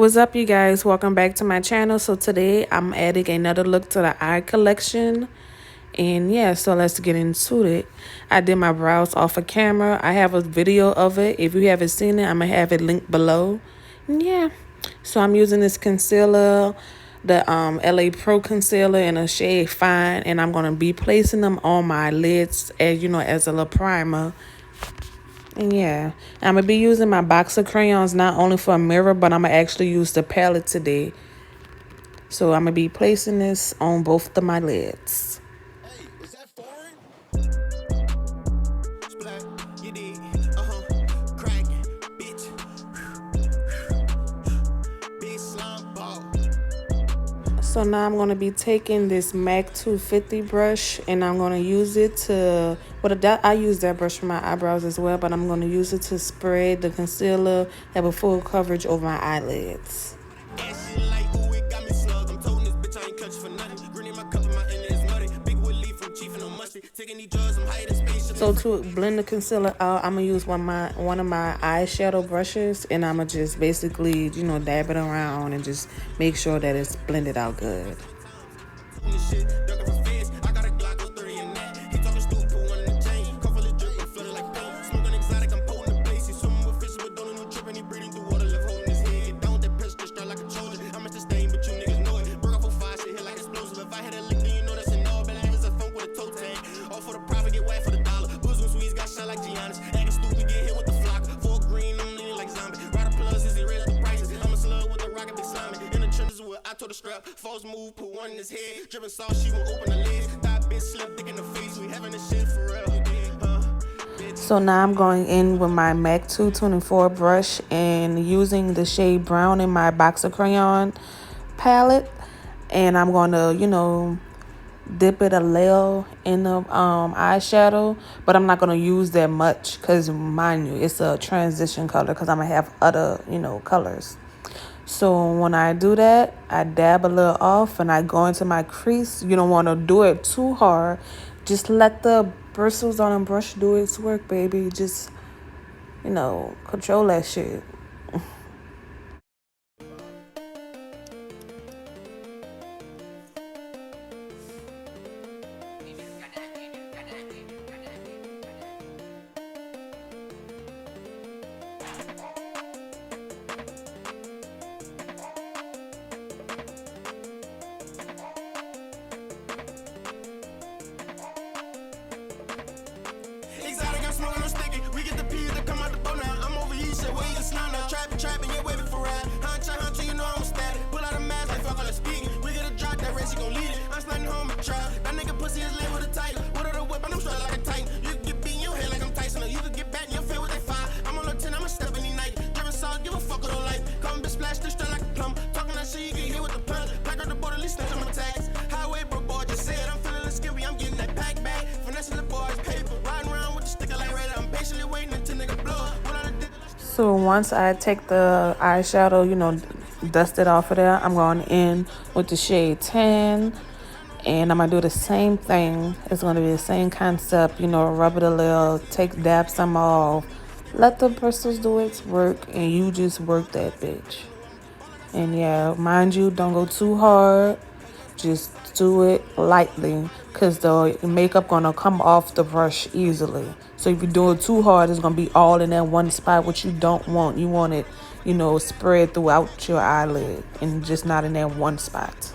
What's up, you guys? Welcome back to my channel. So today I'm adding another look to the eye collection. And yeah, so let's get into it. I did my brows off of camera. I have a video of it. If you haven't seen it, I'm going to have it linked below. And yeah, so I'm using this concealer, the LA Pro concealer in a shade Fine. And I'm going to be placing them on my lids as, as a little primer. And yeah, I'm going to be using my box of crayons not only for a mirror, but I'm going to actually use the palette today. So I'm going to be placing this on both of my lids. Hey, is that foreign? Splat, you did. Crack, bitch. Big slime ball. So now I'm going to be taking this MAC 250 brush and I'm going to use it to, I use that brush for my eyebrows as well, but I'm going to use it to spread the concealer, have a full coverage over my eyelids. So to blend the concealer out, I'm going to use one of my eyeshadow brushes and I'm going to just basically, dab it around and just make sure that it's blended out good. False move, put one in his head. Dripping sauce, she won't open the lid. That bitch slip thick in the face. We having this shit for real. So now I'm going in with my MAC 224 brush and using the shade brown in my box of crayon palette. And I'm going to, dip it a little in the eyeshadow. But I'm not going to use that much because, mind you, it's a transition color because I'm going to have other, colors. So when I do that, I dab a little off and I go into my crease. You don't want to do it too hard. Just let the bristles on the brush do its work, baby. Just, control that shit. Exotic, I'm smoking, I'm sticky. We get the peas that come out the boat now. I'm over here, shit, where you can slime now. Trapping, yeah, waving for ride. Hunter, you know I'm static. Pull out a mask, like fuck all the speaking. We get a drop, that race, you gon' lead it. I'm sliding home and try. That nigga pussy is lit with a title. With the whip, and I'm straight like a titan. You can get beat in your head like I'm Tyson. Or you can get back in your face with that fire. I'm on a 10, I'm a step any night. Dripping sauce, give a fuck with no life. Come bitch splash, this straight like a plum. Talking that shit, you get hit with the punch. Black on the border, at least snatch on my tags. Highway, bro, boy, just said I'm feeling the skippy. I'm getting that pack back. Finessing the boys' paper. Riding around with the sticker like Raider. I'm patiently waiting until nigga blow. So once I take the eyeshadow, dust it off of there, I'm going in with the shade Tan. And I'm going to do the same thing. It's going to be the same concept, rub it a little, dab some off. Let the bristles do its work and you just work that bitch. And yeah, mind you, don't go too hard. Just do it lightly because the makeup gonna come off the brush easily. So if you do it too hard, it's gonna be all in that one spot, which you don't want. You want it, spread throughout your eyelid and just not in that one spot.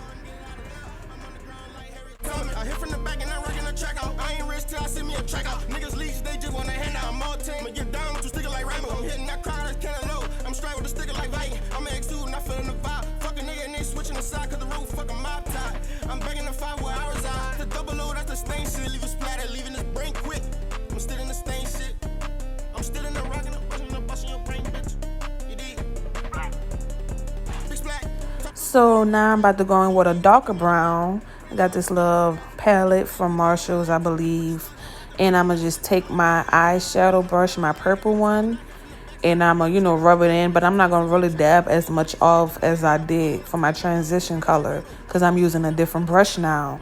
I hit from the back and I'm rocking the track out. I ain't rich till I see me a track out. Niggas leech, they just wanna hand out. I'm all team, I'ma get down with you sticker like Rambo. I'm hitting that crowd, that's kinda low. I'm straight with the sticker like Viking. I'm an X2 and I feelin' the vibe. Fuck a nigga and they switching the side cause the road fucking mob tie. I'm begging the 5 where I reside. The double O, that's the stain shit. Leave it splattered, leaving this brain quick. I'm still in the stain shit. I'm still in the rockin' the brushing the busting your brain, bitch. You dig? Big splat. So now I'm about to go in with a darker brown. I got this little palette from Marshalls, I believe. And I'm going to just take my eyeshadow brush, my purple one. And I'm going to, rub it in. But I'm not going to really dab as much off as I did for my transition color. Because I'm using a different brush now.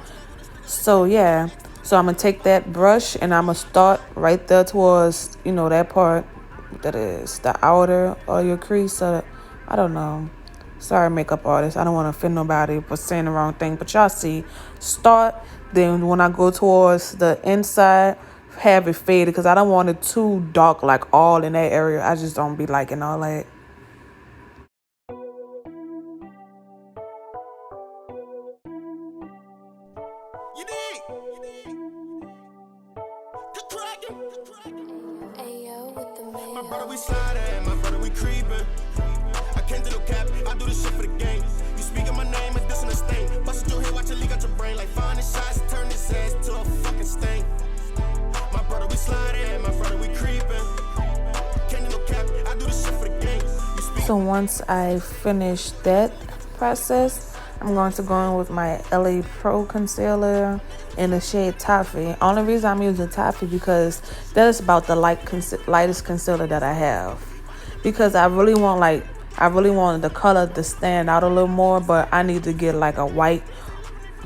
So, yeah. So I'm going to take that brush and I'm going to start right there towards, that part that is the outer of your crease. So, I don't know. Sorry, makeup artist. I don't want to offend nobody for saying the wrong thing. But y'all see, start. Then when I go towards the inside, have it faded because I don't want it too dark, like all in that area. I just don't be liking all that. You dig? Ayo with the mayo. My brother, we sliding. My brother, we creeping. I can't do no cap. I do this shit for the game. You speaking my name and dissing a stain. Busted your head, watch it leak out your brain. Like finding shots, turn this ass to a fucking stain. My brother, we sliding. My brother, we creeping. Can't do no cap. I do this shit for the game. So once I finish that process, I'm going to go in with my LA Pro concealer in the shade Toffee. Only reason I'm using Toffee because that is about the lightest concealer that I have. Because I really wanted the color to stand out a little more, but I need to get like a white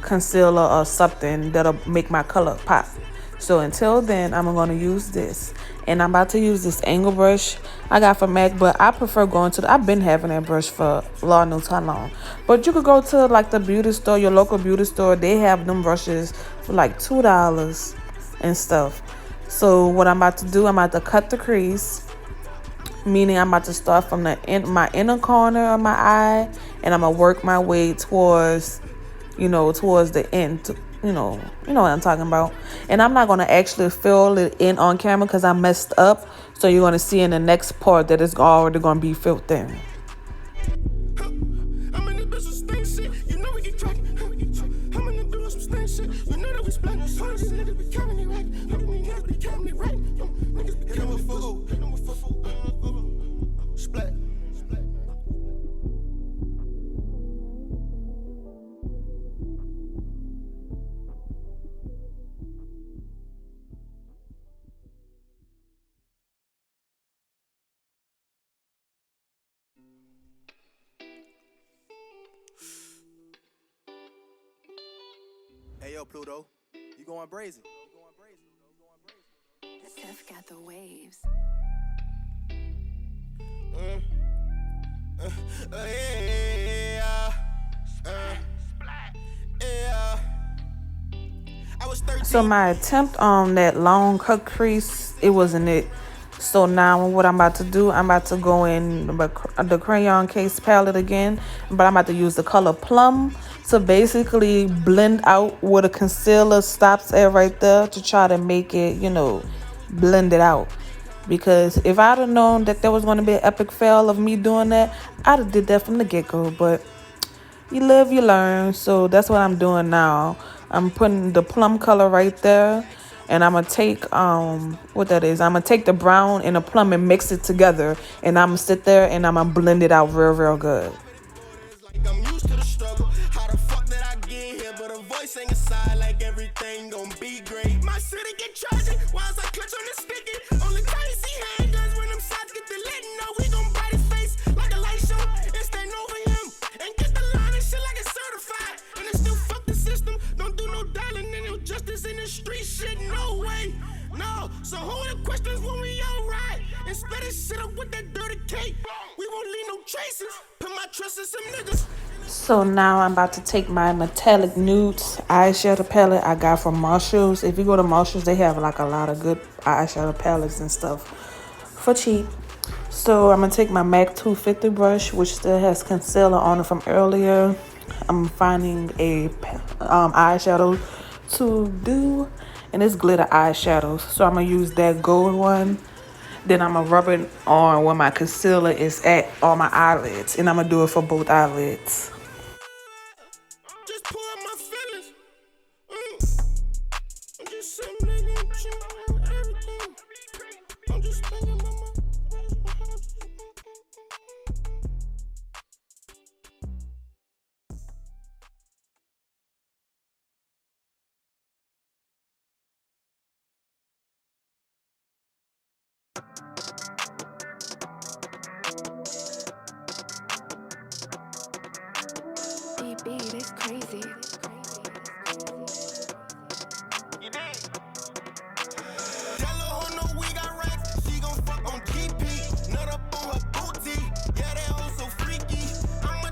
concealer or something that'll make my color pop. So until then, I'm going to use this. And I'm about to use this angle brush I got from MAC, but I prefer going to I've been having that brush for Lord knows how long. But you could go to like the beauty store, your local beauty store. They have them brushes for like $2 and stuff. So what I'm about to do, I'm about to cut the crease. Meaning I'm about to start from my inner corner of my eye. And I'm going to work my way towards the end. You know what I'm talking about. And I'm not going to actually fill it in on camera because I messed up. So you're going to see in the next part that it's already going to be filled in. Hey yo, Pluto, you going brazen? Steph got the waves. So my attempt on that long cut crease, it wasn't it. So now what I'm about to do, I'm about to go in the crayon case palette again, but I'm about to use the color Plum to basically blend out where the concealer stops at right there to try to make it, blend it out. Because if I'd have known that there was going to be an epic fail of me doing that, I'd have did that from the get-go. But you live, you learn. So that's what I'm doing now. I'm putting the plum color right there. And I'm going to take, what that is, I'm going to take the brown and the plum and mix it together. And I'm going to sit there and I'm going to blend it out real, real good. I'm used to the struggle. How the fuck did I get here? But a voice ain't inside like everything gon' be great. My city get tragic. Why is I clutch on the sticky? Only time you see handguns when them shots get the lit. No, we gon' bite his face like a light show and stand over him and get the line and shit like it's certified. And it's still fuck the system. Don't do no dialing and no justice in the street shit. No way. No. So hold the questions when we alright. And split this shit up with that dirty cake. We won't leave no traces. Put my trust in some niggas. So now I'm about to take my metallic nudes eyeshadow palette I got from Marshalls. If you go to Marshalls, they have like a lot of good eyeshadow palettes and stuff for cheap. So I'm going to take my MAC 250 brush, which still has concealer on it from earlier. I'm finding a eyeshadow to do, and it's glitter eyeshadow. So I'm going to use that gold one. Then I'm going to rub it on where my concealer is at on my eyelids. And I'm going to do it for both eyelids. Just pull out my feelings. I'm just some nigga chewing everything. I'm just thinking about my. BB, that's crazy. You did. Tell her on no we got racks. She gon' fuck on GP. Nut up on her booty. Yeah, that hoe so freaky. I'ma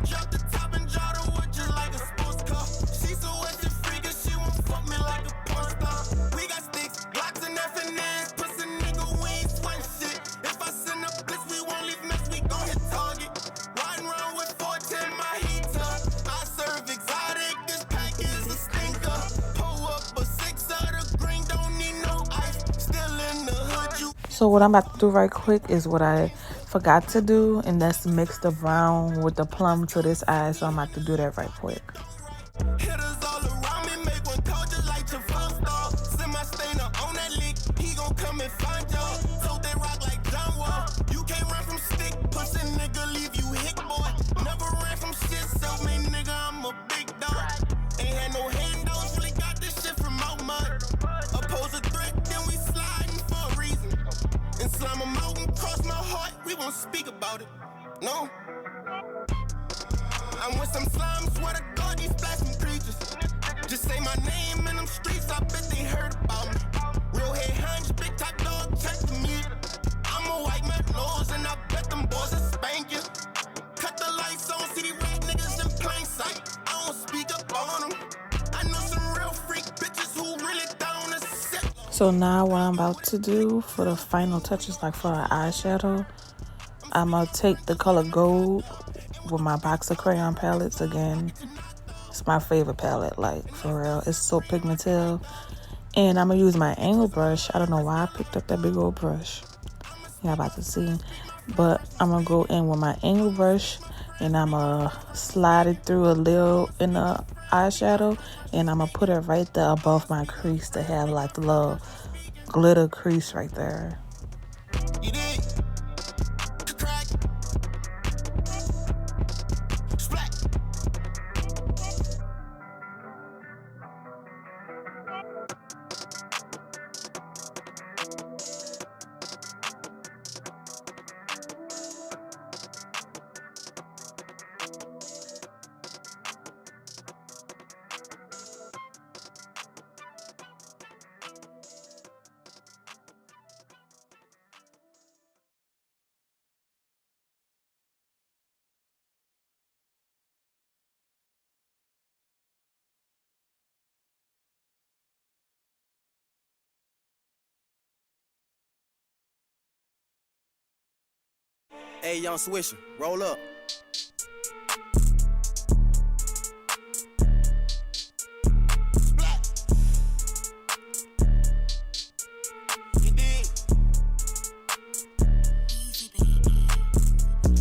So what I'm about to do right quick is what I forgot to do, and that's mix the brown with the plum to this eye. So I'm about to do that right quick. Hitters all around me, make one call just like your first dog. Send my stainer on that lick, he gon' come and find y'all. Told they rock like John Wall. You can't run from stick, pussy nigga, leave you hit, boy. Never ran from shit, self-made nigga, I'm a big dog. Ain't had no handles, really got this shit from out mud. Oppose a threat, then we sliding for a reason. And slam a mountain, cross my heart, we won't speak about it. No. I'm with some slime, swear to God, these blasphemy creatures. Just say my name in them streets, I bet they heard about me. Real head hunch, big top dog, check the meat. I'm a white man nose, and I bet them boys will spank you. Cut the lights on, see these rap niggas in plain sight. I don't speak up on them. I know some real freak bitches who really down to sit. So now what I'm about to do for the final touches, like for our eyeshadow, I'm gonna take the color gold with my box of crayon palettes again. It's my favorite palette, like for real. It's so pigmented. And I'm gonna use my angle brush. I don't know why I picked up that big old brush. Y'all about to see. But I'm gonna go in with my angle brush and I'm gonna slide it through a little in the eyeshadow, and I'm gonna put it right there above my crease to have like the little glitter crease right there. You dig? Crack. Splat. Hey, young Swisher, roll up. Splat. You dig?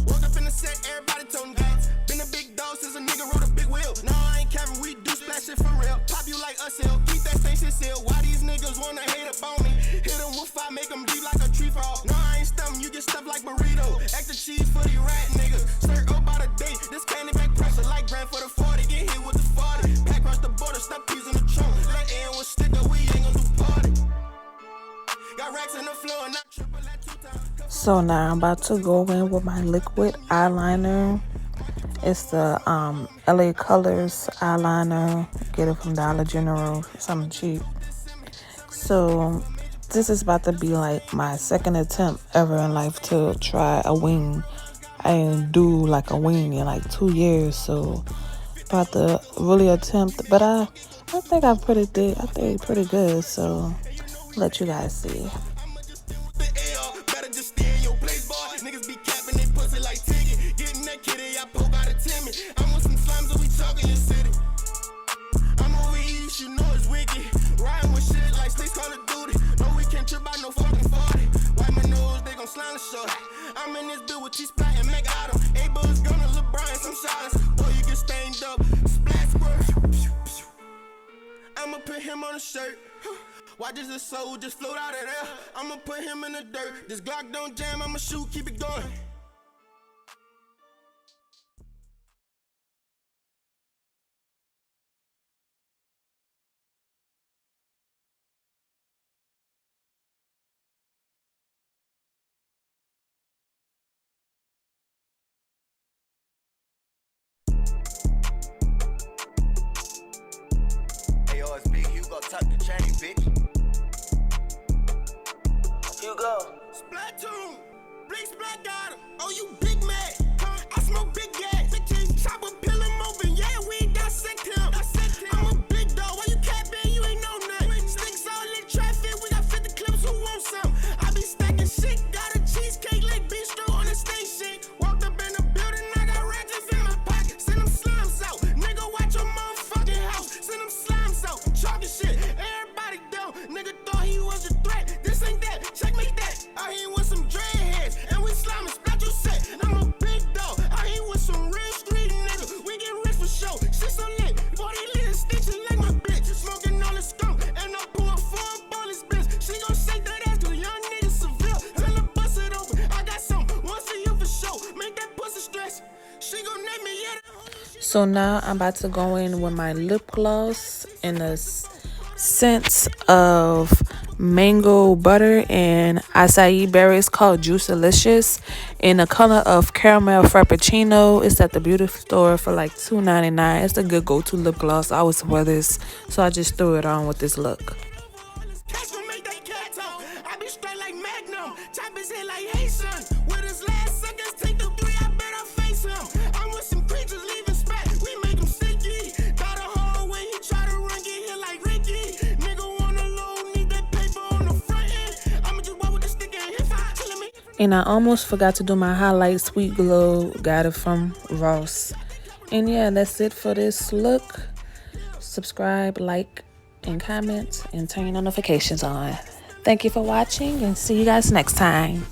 Woke up in the set, everybody toting gates. Been a big dog since a nigga rode a big wheel. No, I ain't capping, we do splash shit for real. Pop you like us hill, keep that same shit sealed. Why these niggas wanna hate up on me? Hit them with fire, make them deep like a tree frog. No, I ain't stumping, you get stuffed like burrito. Extra cheese for the rat niggas. Stir up by the day, this candy back pressure like grand for the 40. Get hit with the 40. Pack across the border, stop peas in the trunk. Let air with sticker, we ain't gon' do party. Got racks in the floor, not triple at 2 times. So now I'm about to go in with my liquid eyeliner. It's the LA Colors eyeliner. Get it from Dollar General, something cheap. So this is about to be like my second attempt ever in life to try a wing. I didn't do like a wing in like 2 years, so about to really attempt. But I think I pretty good. So let you guys see. The AR, better just stay in your place, boy. Niggas be capping they pussy like Tiggy. Getting that kitty, I poke out a Timmy. I'm with some slimes and we talking your city. I'm over east, you know it's wicked. Riding with shit like States Call of Duty. No, we can't trip out no fucking 40. Wipe my nose, they gon' slime the short. I'm in this bill with T-Splat and Mac Adam. A-Buzz gonna look Brian, some silence. Boy, you get stained up. Splat squirt. I'ma put him on a shirt. Why does the soul just float out of there? I'ma put him in the dirt. This Glock don't jam, I'ma shoot, keep it going. Hey, yo, it's Big Hugo, tuck the chain, bitch. Hugo. Splatoon! Bleak Splat got him. Oh, you big mad. Huh? I smoke big gas. Chop a pill him open. Yeah, we dissect him. I'm a big dog. Why you capping? You ain't know nothing. Sticks all in traffic. We got 50 clips. Who wants some? I be stacking shit. Got a cheesecake like bistro on the station. Walked up in the building. I got ratchets in my pocket. Send them slimes out. Nigga, watch your motherfucking house. Send them slimes out. Talking shit. Everybody down. Nigga thought he was a threat. This ain't that. Checkmate that. I So now I'm about to go in with my lip gloss in the scent of mango butter and acai berries called Juicalicious in the color of caramel frappuccino. It's at the beauty store for like $2.99. It's a good go-to lip gloss. I always wear this, so I just threw it on with this look. Cats gon' make that cat talk. I be straight like Magnum. Chop his head like, hey son. With his last seconds, take the 3, I bet I face him. I'm with some creatures leaving spot. We make him sticky. Got a hole when he try to run, get hit like Ricky. Nigga want a low, need that paper on the front end. I'ma just walk with the stick and hit fire. Killing me. And I almost forgot to do my highlight Sweet Glow. Got it from Ross. And yeah, that's it for this look. Subscribe, like, and comment, and turn your notifications on. Thank you for watching, and see you guys next time.